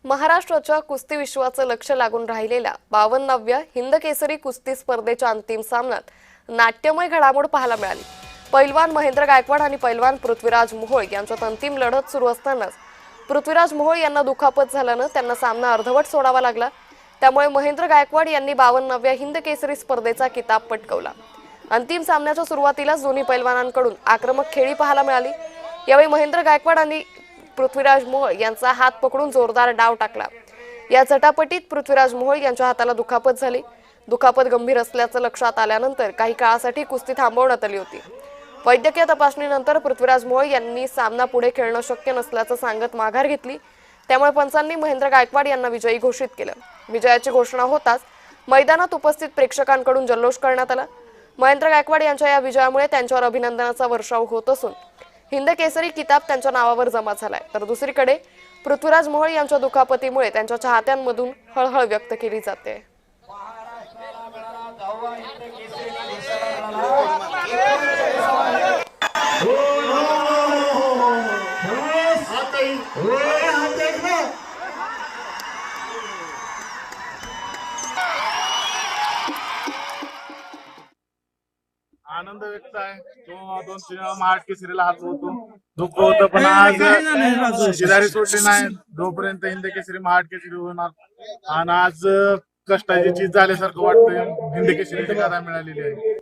महाराष्ट्राच्या कुस्ती विश्वाचं लक्ष लागून राहिलेल्या 52व्या हिंद केसरी कुस्ती स्पर्धेच्या अंतिम सामन्यात नाट्यमय घडामोड पाहायला मिळाली। पैलवान महेंद्र गायकवाड आणि पैलवान पृथ्वीराज मोहोळ यांच्यात अंतिम लढत सुरू असतानाच पृथ्वीराज मोहोळ यांना दुखापत झाल्यानं त्यांना सामना अर्धवट सोडावा लागला। त्यामुळे महेंद्र गायकवाड यांनी 52व्या हिंद केसरी स्पर्धेचा किताब पटकावला। अंतिम सामन्याच्या सुरुवातीलाच दोन्ही पैलवानांकडून आक्रमक खेळी पाहायला मिळाली। यावेळी महेंद्र गायकवाड आणि पृथ्वीराज मोहोळ यांचा हात पकडून जोरदार डाव टाकला। या चटापटीत पृथ्वीराज मोहोळ यांच्या हाताला दुखापत झाली। दुखापत गंभीर असल्याचं लक्षात आल्यानंतर काही काळासाठी कुस्ती थांबवण्यात आली होती। वैद्यकीय तपासणीनंतर पृथ्वीराज मोहोळ यांनी सामना पुढे खेळणं शक्य नसल्याचं सांगत माघार घेतली। त्यामुळे पंचांनी महेंद्र गायकवाड यांना विजयी घोषित केलं। विजयाची घोषणा होताच मैदानात उपस्थित प्रेक्षकांकडून जल्लोष करण्यात आला। महेंद्र गायकवाड यांच्या या विजयामुळे त्यांच्यावर अभिनंदनाचा वर्षाव होत असून हिंद केसरी किताब त्यांच्या नावावर जमा झालाय। तर दुसरीकडे पृथ्वीराज मोहोळ यांच्या दुखापतीमुळे त्यांच्या चाहत्यांमधून हळहळ व्यक्त केली जाते। आनंद व्यक्त आहे। तो 2-3 महाराष्ट्र केसरीला हात होतो, दुःख होतं, पण आज शिदारी सोडली नाही। जोपर्यंत हिंद केसरी महाराष्ट्र केसरी होणार आणि आज कष्टाची चीज झाल्यासारखं वाटतंय। हिंद केसरीची गाथा मिळालेली आहे।